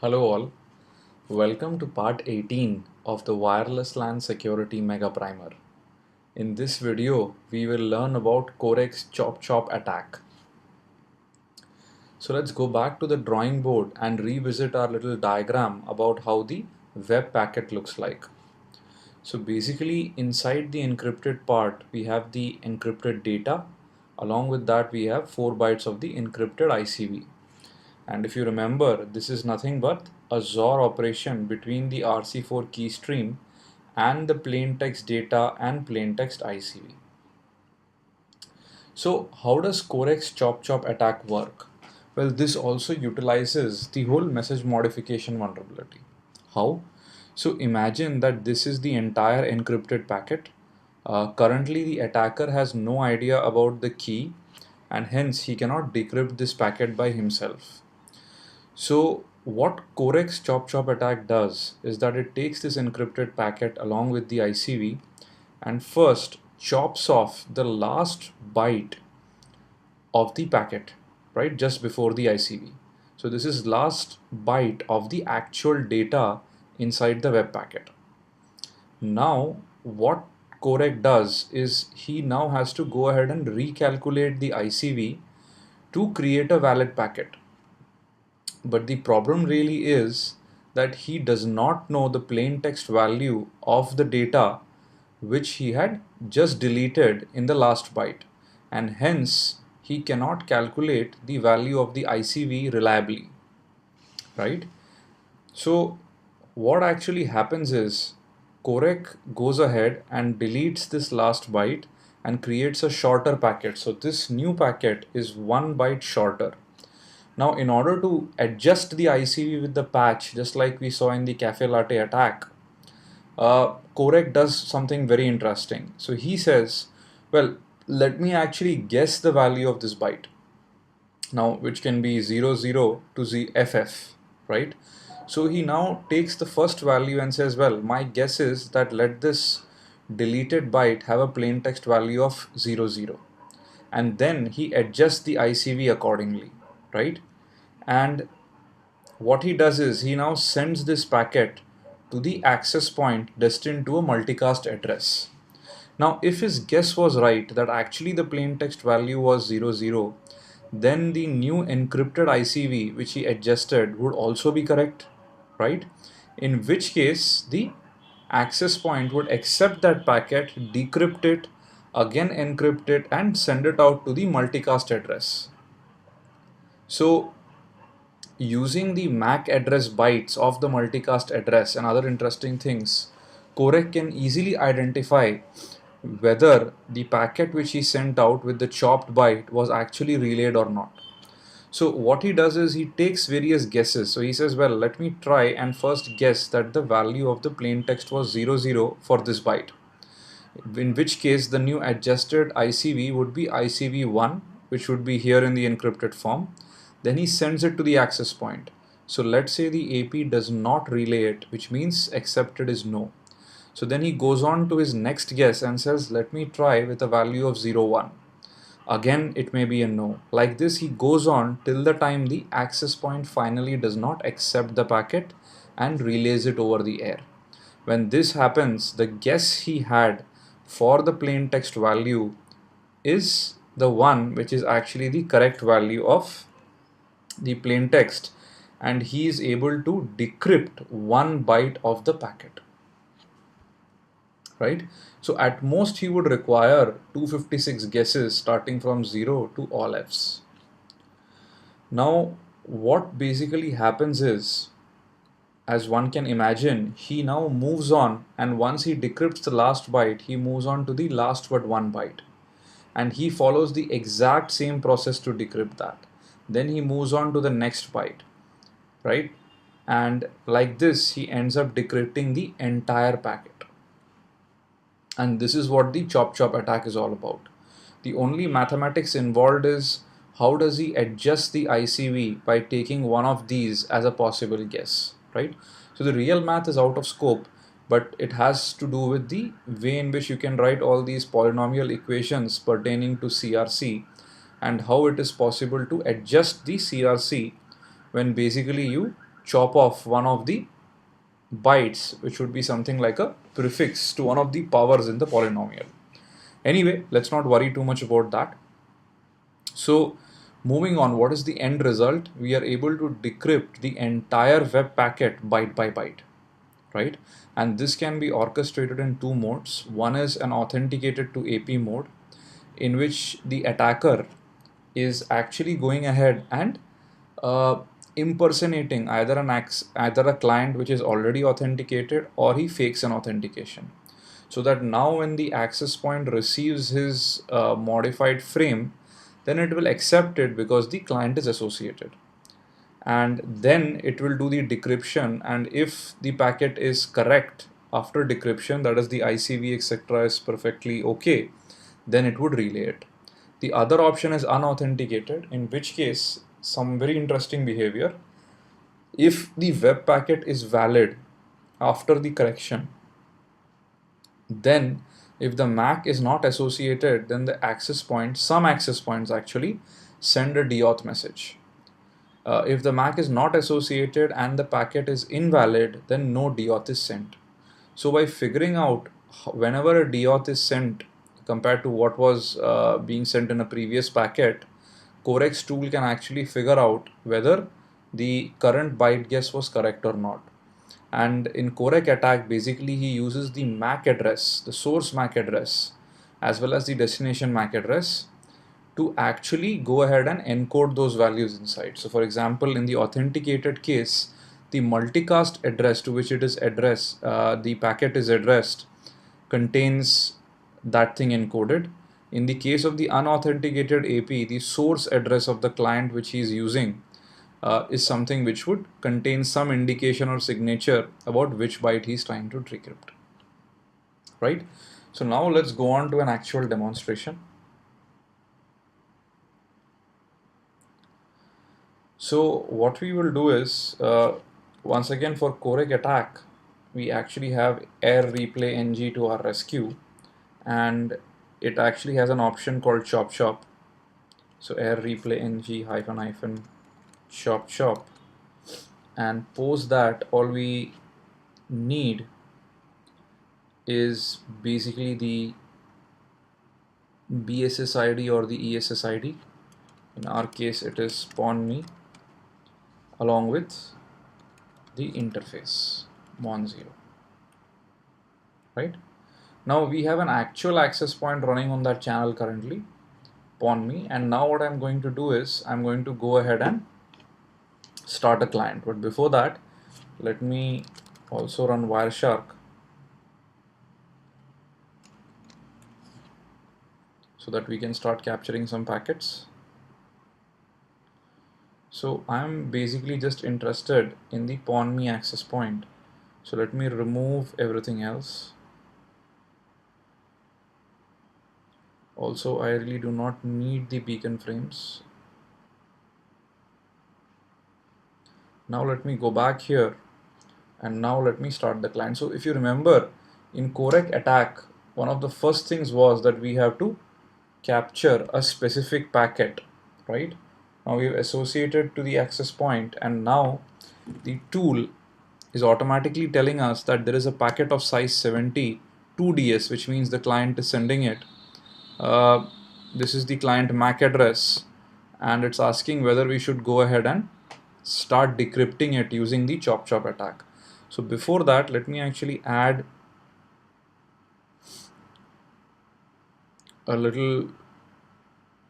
Hello all, welcome to part 18 of the Wireless LAN Security Mega Primer. In this video, we will learn about Corex Chop Chop attack. So let's go back to the drawing board and revisit our little diagram about how the web packet looks like. So basically inside the encrypted part, we have the encrypted data. Along with that, we have 4 bytes of the encrypted ICV. And if you remember, this is nothing but a XOR operation between the RC4 key stream and the plaintext data and plaintext ICV. So how does Corex Chop Chop attack work? Well, this also utilizes the whole message modification vulnerability. How? So imagine that this is the entire encrypted packet. Currently, the attacker has no idea about the key and hence he cannot decrypt this packet by himself. So what Corex Chop Chop attack does is that it takes this encrypted packet along with the ICV and first chops off the last byte of the packet, right, just before the ICV. So this is last byte of the actual data inside the web packet. Now what Corec does is he now has to go ahead and recalculate the ICV to create a valid packet. But the problem really is that he does not know the plain text value of the data which he had just deleted in the last byte, and hence he cannot calculate the value of the ICV reliably, right? So what actually happens is Corec goes ahead and deletes this last byte and creates a shorter packet. So this new packet is 1 byte shorter. Now, in order to adjust the ICV with the patch, just like we saw in the Cafe Latte attack, Corec does something very interesting. So he says, well, let me actually guess the value of this byte. Now, which can be 00 to FF, right? So he now takes the first value and says, well, my guess is that let this deleted byte have a plain text value of 00. And then he adjusts the ICV accordingly, right? And what he does is he now sends this packet to the access point destined to a multicast address. Now, if his guess was right that actually the plain text value was 00, then the new encrypted ICV which he adjusted would also be correct, right? In which case the access point would accept that packet, decrypt it, again encrypt it and send it out to the multicast address. So using the MAC address bytes of the multicast address and other interesting things, Corec can easily identify whether the packet which he sent out with the chopped byte was actually relayed or not. So what he does is he takes various guesses. So he says, well, let me try and first guess that the value of the plain text was 00 for this byte. In which case the new adjusted ICV would be ICV1, which would be here in the encrypted form. Then he sends it to the access point. So let's say the AP does not relay it, which means accepted is no. So then he goes on to his next guess and says, let me try with a value of 01. Again, it may be a no. Like this, he goes on till the time the access point finally does not accept the packet and relays it over the air. When this happens, the guess he had for the plain text value is the one which is actually the correct value of the plain text, and he is able to decrypt 1 byte of the packet, right? So at most he would require 256 guesses starting from 0 to all F's. Now what basically happens is, as one can imagine, he now moves on, and once he decrypts the last byte, he moves on to the last but 1 byte, and he follows the exact same process to decrypt that. Then he moves on to the next byte, right? And like this, he ends up decrypting the entire packet. And this is what the chop chop attack is all about. The only mathematics involved is how does he adjust the ICV by taking one of these as a possible guess, right? So the real math is out of scope, but it has to do with the way in which you can write all these polynomial equations pertaining to CRC and how it is possible to adjust the CRC when basically you chop off one of the bytes, which would be something like a prefix to one of the powers in the polynomial. Anyway, let's not worry too much about that. So moving on, what is the end result? We are able to decrypt the entire web packet byte by byte, right? And this can be orchestrated in two modes. One is an authenticated to AP mode, in which the attacker is actually going ahead and uh, impersonating either a client which is already authenticated, or he fakes an authentication, so that now when the access point receives his modified frame, then it will accept it because the client is associated, and then it will do the decryption, and if the packet is correct after decryption, that is the ICV etc is perfectly okay, then it would relay it. The other option is unauthenticated, in which case some very interesting behavior. If the web packet is valid after the correction, then if the MAC is not associated, then the access point, some access points actually send a deauth message. If the MAC is not associated and the packet is invalid, then no deauth is sent. So by figuring out whenever a deauth is sent compared to what was being sent in a previous packet, Corex tool can actually figure out whether the current byte guess was correct or not. And in Corec attack, basically he uses the MAC address, the source MAC address, as well as the destination MAC address to actually go ahead and encode those values inside. So for example, in the authenticated case, the multicast address to which it is addressed, the packet is addressed, contains that thing encoded. In the case of the unauthenticated AP, the source address of the client which he is using is something which would contain some indication or signature about which byte he is trying to decrypt, right? So now let's go on to an actual demonstration. So what we will do is, once again for Corec attack, we actually have air replay ng to our rescue, and it actually has an option called chop chop. So air replay ng hyphen hyphen chop chop, and post that all we need is basically the BSS ID or the ESS ID. In our case it is pawn me, along with the interface mon0, right? Now we have an actual access point running on that channel currently, pawn me, and now what I'm going to do is I'm going to go ahead and start a client. But before that, let me also run Wireshark so that we can start capturing some packets. So I'm basically just interested in the pawn me access point. So let me remove everything else. Also, I really do not need the beacon frames. Now let me go back here, and now let me start the client. So if you remember, in Corec attack, one of the first things was that we have to capture a specific packet, right? Now we've associated to the access point, and now the tool is automatically telling us that there is a packet of size 70 2DS, which means the client is sending it. This is the client MAC address, and it's asking whether we should go ahead and start decrypting it using the chop chop attack. So before that, let me actually add a little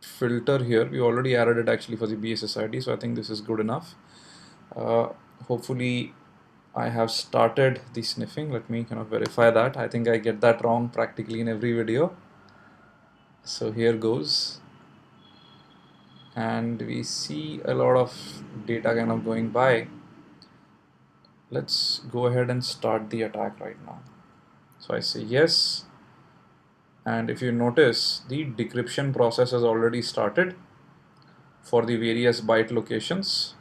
filter here. We already added it actually for the BSS ID, so I think this is good enough. Hopefully I have started the sniffing. Let me kind of verify that. I think I get that wrong practically in every video. So here goes, and we see a lot of data kind of going by. Let's go ahead and start the attack right now. So I say yes, and if you notice, the decryption process has already started for the various byte locations.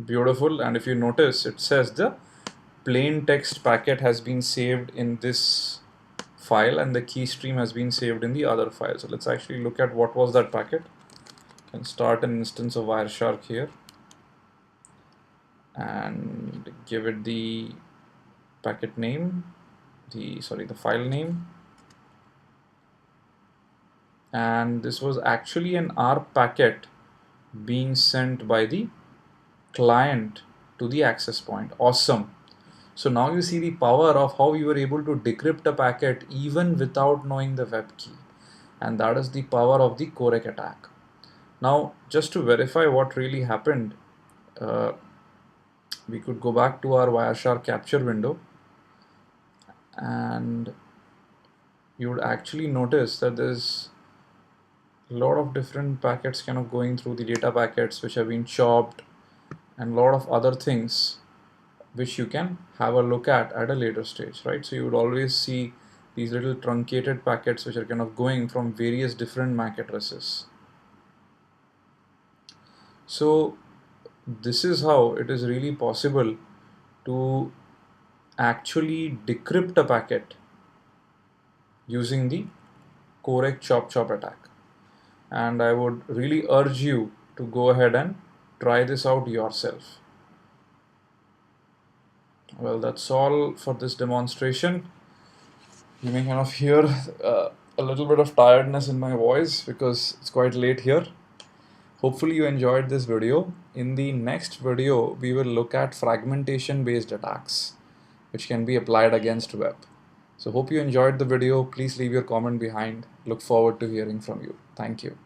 Beautiful. And if you notice, it says the plain text packet has been saved in this file and the key stream has been saved in the other file. So let's actually look at what was that packet. Can start an instance of Wireshark here and give it the packet name, the file name, and this was actually an ARP packet being sent by the client to the access point. Awesome. So now you see the power of how you were able to decrypt a packet even without knowing the web key, and that is the power of the Corec attack. Now, just to verify what really happened, we could go back to our Wireshark capture window, and you would actually notice that there's a lot of different packets kind of going through, the data packets which have been chopped, and a lot of other things which you can have a look at a later stage, right? So you would always see these little truncated packets which are kind of going from various different MAC addresses. So this is how it is really possible to actually decrypt a packet using the Corec chop attack. And I would really urge you to go ahead and try this out yourself. Well, that's all for this demonstration. You may kind of hear a little bit of tiredness in my voice because it's quite late here. Hopefully you enjoyed this video. In the next video, we will look at fragmentation based attacks which can be applied against web. So hope you enjoyed the video. Please leave your comment behind. Look forward to hearing from you. Thank you.